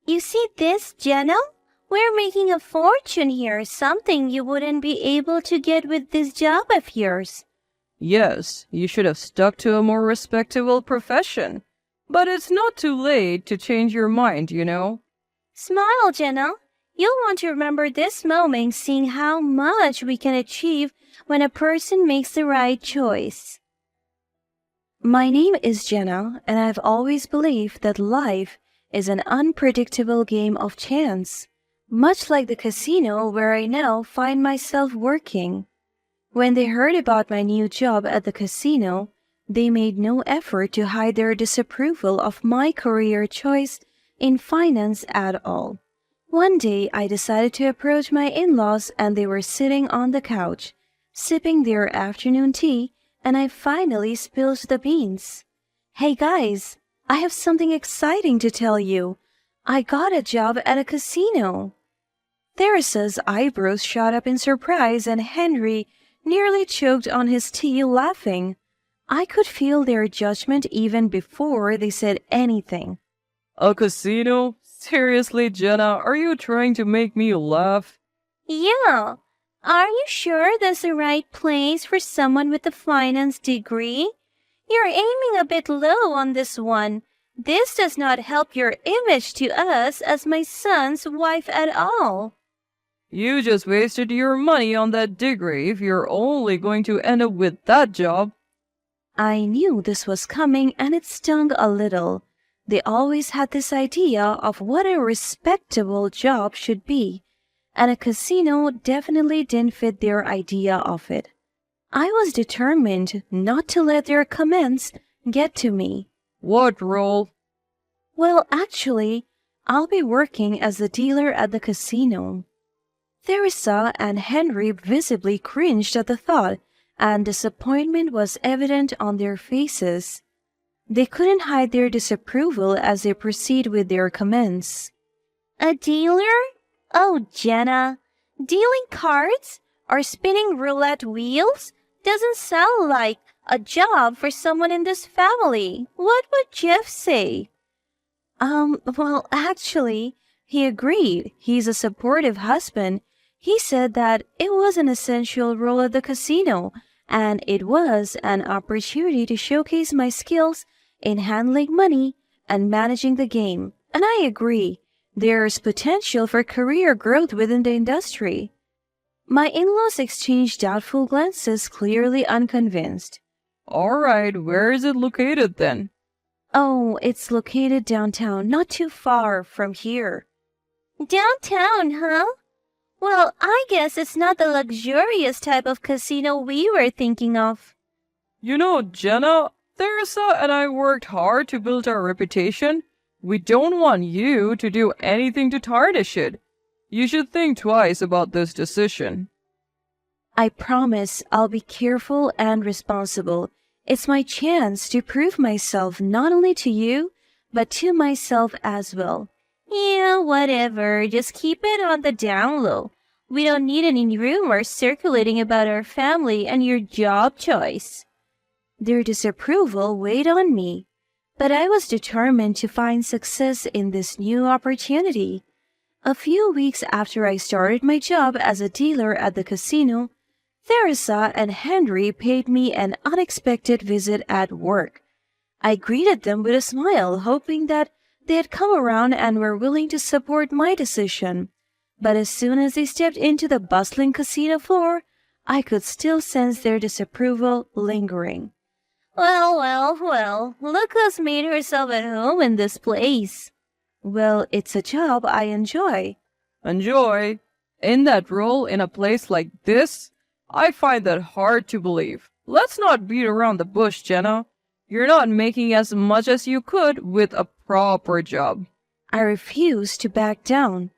You see this, Jenna? We're making a fortune here, something you wouldn't be able to get with this job of yours. Yes, you should have stuck to a more respectable profession. But it's not too late to change your mind, you know. Smile, Jenna. You'll want to remember this moment, seeing how much we can achieve when a person makes the right choice. My name is Jenna, and I've always believed that life is an unpredictable game of chance, much like the casino where I now find myself working. When they heard about my new job at the casino, they made no effort to hide their disapproval of my career choice in finance at all. One day, I decided to approach my in-laws, and they were sitting on the couch, sipping their afternoon tea, and I finally spilled the beans. "Hey guys, I have something exciting to tell you. I got a job at a casino." Theresa's eyebrows shot up in surprise, and Henry nearly choked on his tea laughing. I could feel their judgment even before they said anything. A casino? Seriously, Jenna, are you trying to make me laugh? Yeah. Are you sure that's the right place for someone with a finance degree? You're aiming a bit low on this one. This does not help your image to us as my son's wife at all. You just wasted your money on that degree if you're only going to end up with that job. I knew this was coming, and it stung a little. They always had this idea of what a respectable job should be, and a casino definitely didn't fit their idea of it. I was determined not to let their comments get to me. What role? Well, actually, I'll be working as a dealer at the casino. Theresa and Henry visibly cringed at the thought, and disappointment was evident on their faces. They couldn't hide their disapproval as they proceed with their comments. A dealer? Oh, Jenna. Dealing cards or spinning roulette wheels doesn't sound like a job for someone in this family. What would Jeff say? Well, actually, he agreed. He's a supportive husband. He said that it was an essential role at the casino, and it was an opportunity to showcase my skills in handling money and managing the game. And I agree, there's potential for career growth within the industry. My in-laws exchanged doubtful glances, clearly unconvinced. All right, where is it located then? Oh, it's located downtown, not too far from here. Downtown, huh? Well, I guess it's not the luxurious type of casino we were thinking of. You know, Jenna, Theresa and I worked hard to build our reputation. We don't want you to do anything to tarnish it. You should think twice about this decision. I promise I'll be careful and responsible. It's my chance to prove myself not only to you, but to myself as well. Yeah, whatever. Just keep it on the down low. We don't need any rumors circulating about our family and your job choice. Their disapproval weighed on me, but I was determined to find success in this new opportunity. A few weeks after I started my job as a dealer at the casino, Theresa and Henry paid me an unexpected visit at work. I greeted them with a smile, hoping that they had come around and were willing to support my decision. But as soon as they stepped into the bustling casino floor, I could still sense their disapproval lingering. Well, look who's made herself at home in this place. Well, it's a job I enjoy. Enjoy? In that role in a place like this? I find that hard to believe. Let's not beat around the bush, Jenna. You're not making as much as you could with a proper job. I refuse to back down.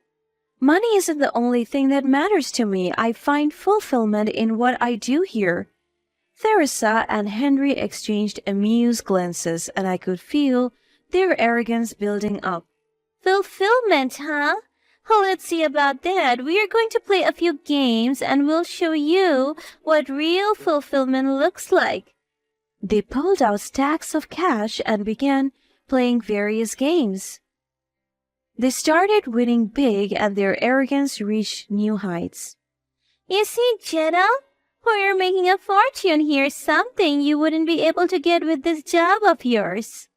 Money isn't the only thing that matters to me. I find fulfillment in what I do here. Theresa and Henry exchanged amused glances, and I could feel their arrogance building up. Fulfillment, huh? Let's see about that. We are going to play a few games and we'll show you what real fulfillment looks like. They pulled out stacks of cash and began playing various games. They started winning big and their arrogance reached new heights. You see, Jenna, we're making a fortune here, something you wouldn't be able to get with this job of yours.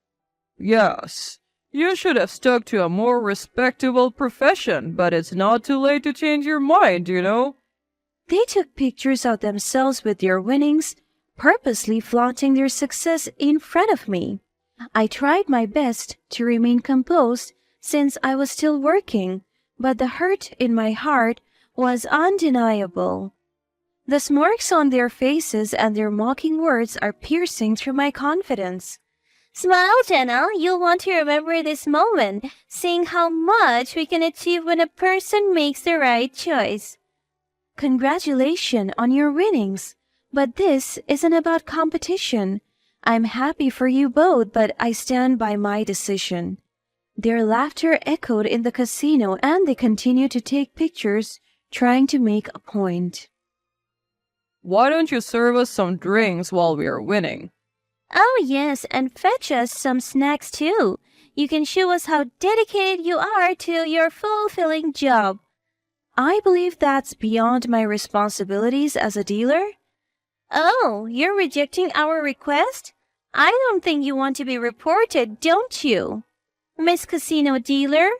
Yes, you should have stuck to a more respectable profession, but it's not too late to change your mind. They took pictures of themselves with their winnings, purposely flaunting their success in front of me. I tried my best to remain composed since I was still working, but the hurt in my heart was undeniable. The smirks on their faces and their mocking words are piercing through my confidence. Smile, Jenna. You'll want to remember this moment, seeing how much we can achieve when a person makes the right choice. Congratulations on your winnings, but this isn't about competition. I'm happy for you both, but I stand by my decision. Their laughter echoed in the casino and they continued to take pictures, trying to make a point. Why don't you serve us some drinks while we are winning? Oh, yes, and fetch us some snacks too. You can show us how dedicated you are to your fulfilling job. I believe that's beyond my responsibilities as a dealer. Oh, you're rejecting our request? I don't think you want to be reported, don't you, Miss Casino Dealer?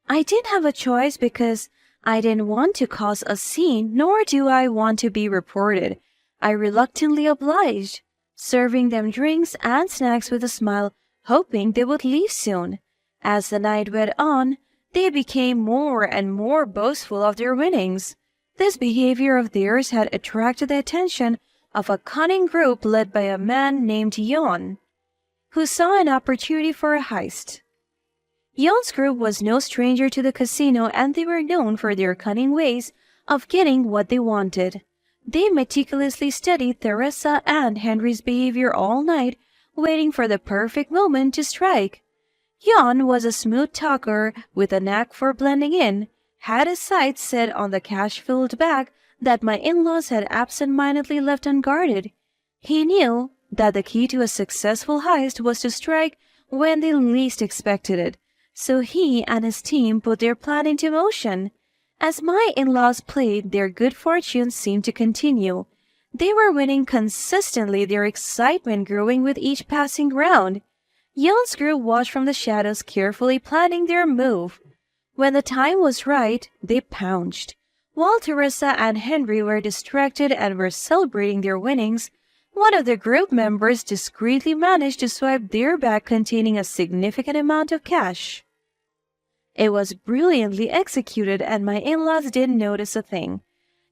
I didn't have a choice because I didn't want to cause a scene, nor do I want to be reported. I reluctantly obliged, serving them drinks and snacks with a smile, hoping they would leave soon. As the night went on, they became more and more boastful of their winnings. This behavior of theirs had attracted the attention of a cunning group led by a man named Yon, who saw an opportunity for a heist. Yon's group was no stranger to the casino and they were known for their cunning ways of getting what they wanted. They meticulously studied Teresa and Henry's behavior all night, waiting for the perfect moment to strike. Yon was a smooth talker with a knack for blending in, had his sights set on the cash-filled bag that my in-laws had absent-mindedly left unguarded. He knew that the key to a successful heist was to strike when they least expected it, so he and his team put their plan into motion. As my in-laws played, their good fortune seemed to continue. They were winning consistently, their excitement growing with each passing round. Yon's group watched from the shadows, carefully planning their move. When the time was right, they pounced. While Teresa and Henry were distracted and were celebrating their winnings, one of the group members discreetly managed to swipe their bag containing a significant amount of cash. It was brilliantly executed and my in-laws didn't notice a thing.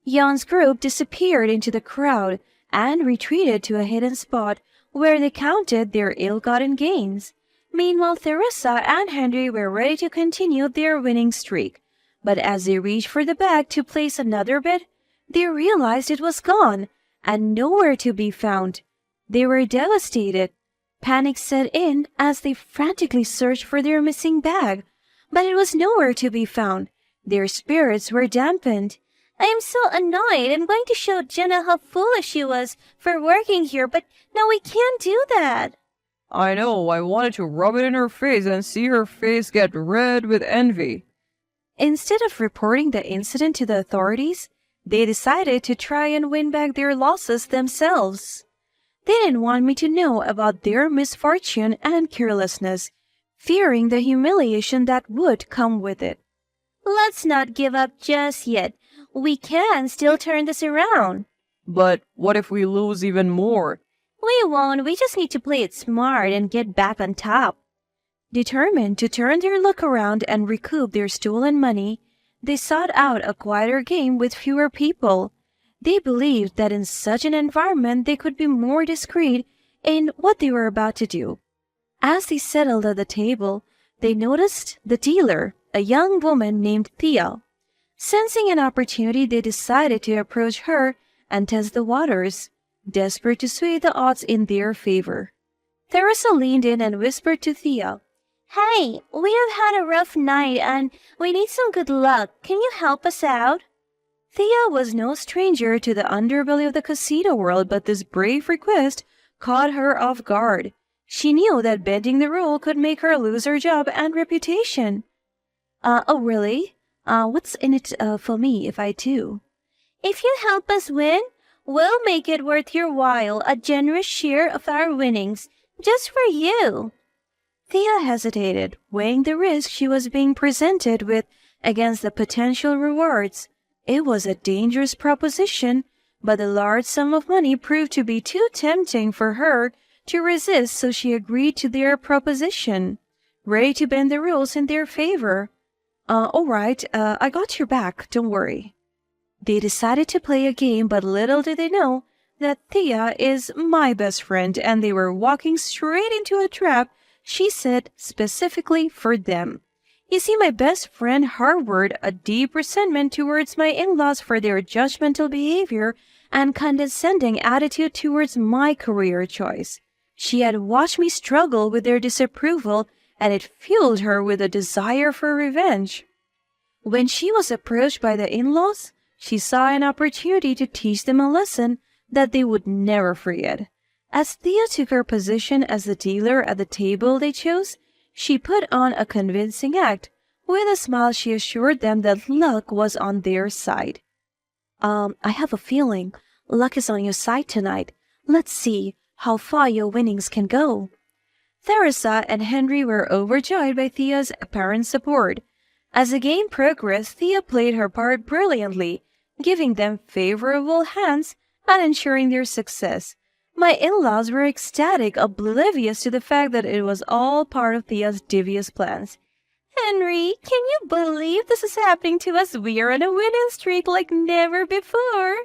Yon's group disappeared into the crowd and retreated to a hidden spot where they counted their ill-gotten gains. Meanwhile, Teresa and Henry were ready to continue their winning streak. But as they reached for the bag to place another bet, they realized it was gone and nowhere to be found. They were devastated. Panic set in as they frantically searched for their missing bag, but it was nowhere to be found. Their spirits were dampened. I am so annoyed. I'm going to show Jenna how foolish she was for working here, but now we can't do that. I know, I wanted to rub it in her face and see her face get red with envy. Instead of reporting the incident to the authorities, they decided to try and win back their losses themselves. They didn't want me to know about their misfortune and carelessness, fearing the humiliation that would come with it. Let's not give up just yet. We can still turn this around. But what if we lose even more? We won't. We just need to play it smart and get back on top. Determined to turn their luck around and recoup their stolen money, they sought out a quieter game with fewer people. They believed that in such an environment they could be more discreet in what they were about to do. As they settled at the table, they noticed the dealer, a young woman named Thea. Sensing an opportunity, they decided to approach her and test the waters, desperate to sway the odds in their favor. Teresa leaned in and whispered to Thea, Hey, we have had a rough night and we need some good luck. Can you help us out? Thea was no stranger to the underbelly of the casino world, but this brave request caught her off guard. She knew that bending the rule could make her lose her job and reputation. Oh, really? What's in it for me if I do? If you help us win, we'll make it worth your while, a generous share of our winnings, just for you. Thea hesitated, weighing the risk she was being presented with against the potential rewards. It was a dangerous proposition, but the large sum of money proved to be too tempting for her to resist, so she agreed to their proposition, ready to bend the rules in their favor. All right, I got your back, don't worry. They decided to play a game, but little did they know that Thea is my best friend, and they were walking straight into a trap she set specifically for them. You see, my best friend harbored a deep resentment towards my in-laws for their judgmental behavior and condescending attitude towards my career choice. She had watched me struggle with their disapproval, and it fueled her with a desire for revenge. When she was approached by the in-laws, she saw an opportunity to teach them a lesson that they would never forget. As Thea took her position as the dealer at the table they chose, she put on a convincing act. With a smile, she assured them that luck was on their side. I have a feeling luck is on your side tonight. Let's see how far your winnings can go. Theresa and Henry were overjoyed by Thea's apparent support. As the game progressed, Thea played her part brilliantly, giving them favorable hands and ensuring their success. My in-laws were ecstatic, oblivious to the fact that it was all part of Thea's devious plans. Henry, can you believe this is happening to us? We're on a winning streak like never before.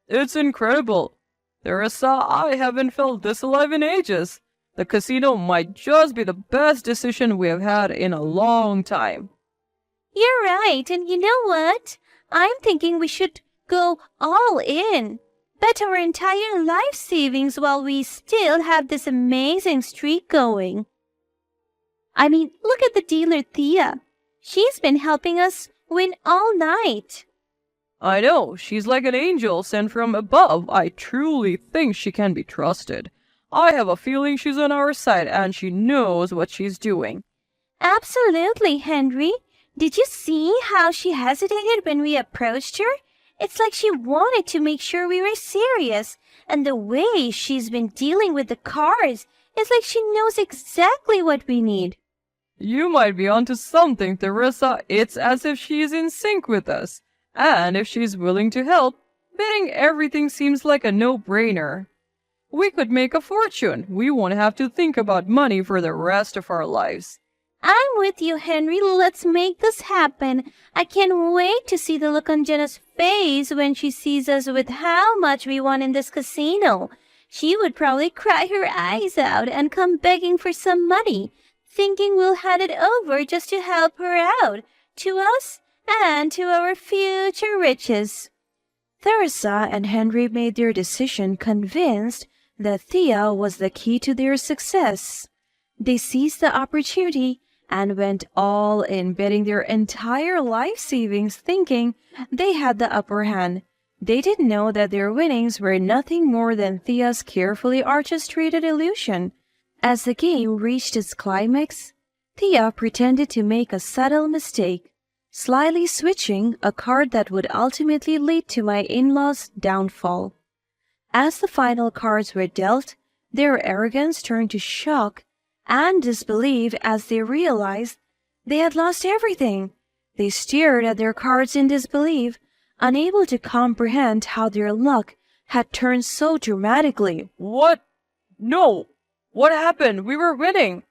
It's incredible. Theresa, I haven't felt this alive in ages. The casino might just be the best decision we have had in a long time. You're right, and you know what? I'm thinking we should go all in. Bet our entire life savings while we still have this amazing streak going. I mean, look at the dealer Thea. She's been helping us win all night. I know, she's like an angel sent from above. I truly think she can be trusted. I have a feeling she's on our side and she knows what she's doing. Absolutely, Henry. Did you see how she hesitated when we approached her? It's like she wanted to make sure we were serious. And the way she's been dealing with the cards is like she knows exactly what we need. You might be onto something, Theresa. It's as if she's in sync with us. And if she's willing to help, betting everything seems like a no-brainer. We could make a fortune. We won't have to think about money for the rest of our lives. I'm with you, Henry. Let's make this happen. I can't wait to see the look on Jenna's face when she sees us with how much we won in this casino. She would probably cry her eyes out and come begging for some money, thinking we'll hand it over just to help her out, to us and to our future riches. Theresa and Henry made their decision convinced that Thea was the key to their success. They seized the opportunity and went all in, betting their entire life savings, thinking they had the upper hand. They didn't know that their winnings were nothing more than Thea's carefully orchestrated illusion. As the game reached its climax, Thea pretended to make a subtle mistake, slyly switching a card that would ultimately lead to my in-laws' downfall. As the final cards were dealt, their arrogance turned to shock and disbelief as they realized they had lost everything. They stared at their cards in disbelief, unable to comprehend how their luck had turned so dramatically. What? No! What happened? We were winning!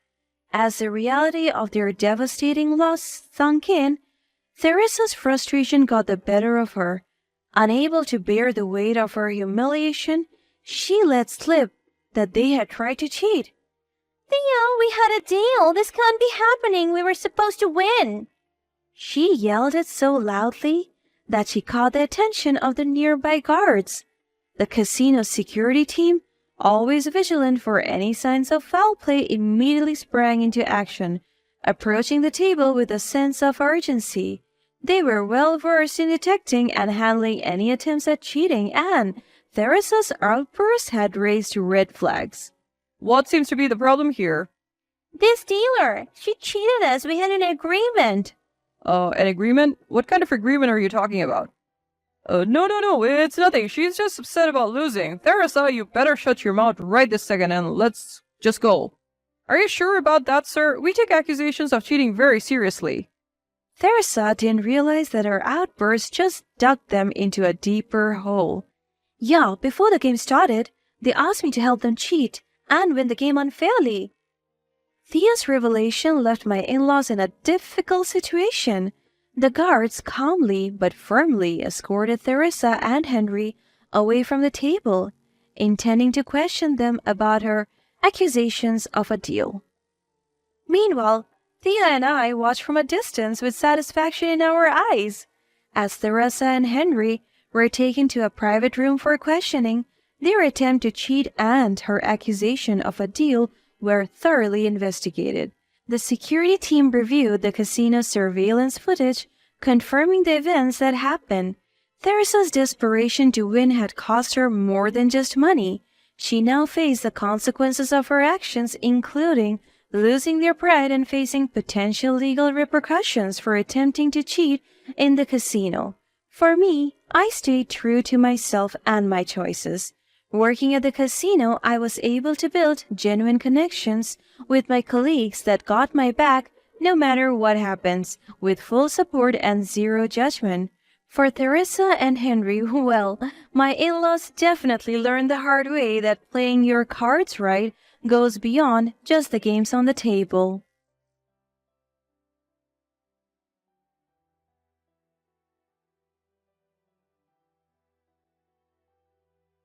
As the reality of their devastating loss sunk in, Theresa's frustration got the better of her. Unable to bear the weight of her humiliation, she let slip that they had tried to cheat. Theo, we had a deal. This can't be happening. We were supposed to win. She yelled it so loudly that she caught the attention of the nearby guards. The casino security team, always vigilant for any signs of foul play, immediately sprang into action, approaching the table with a sense of urgency. They were well versed in detecting and handling any attempts at cheating, and Theresa's outburst had raised red flags. What seems to be the problem here? This dealer. She cheated us. We had an agreement. An agreement? What kind of agreement are you talking about? No, it's nothing. She's just upset about losing. Theresa, you better shut your mouth right this second and let's just go. Are you sure about that, sir? We take accusations of cheating very seriously. Theresa didn't realize that her outburst just dug them into a deeper hole. Yeah, before the game started, they asked me to help them cheat and win the game unfairly. Thea's revelation left my in-laws in a difficult situation. The guards calmly but firmly escorted Theresa and Henry away from the table, intending to question them about her accusations of a deal. Meanwhile, Thea and I watched from a distance with satisfaction in our eyes. As Theresa and Henry were taken to a private room for questioning, their attempt to cheat and her accusation of a deal were thoroughly investigated. The security team reviewed the casino surveillance footage, confirming the events that happened. Theresa's desperation to win had cost her more than just money. She now faced the consequences of her actions, including losing their pride and facing potential legal repercussions for attempting to cheat in the casino. For me, I stayed true to myself and my choices. Working at the casino, I was able to build genuine connections with my colleagues that got my back no matter what happens, with full support and zero judgment. For Theresa and Henry, well, my in-laws definitely learned the hard way that playing your cards right goes beyond just the games on the table.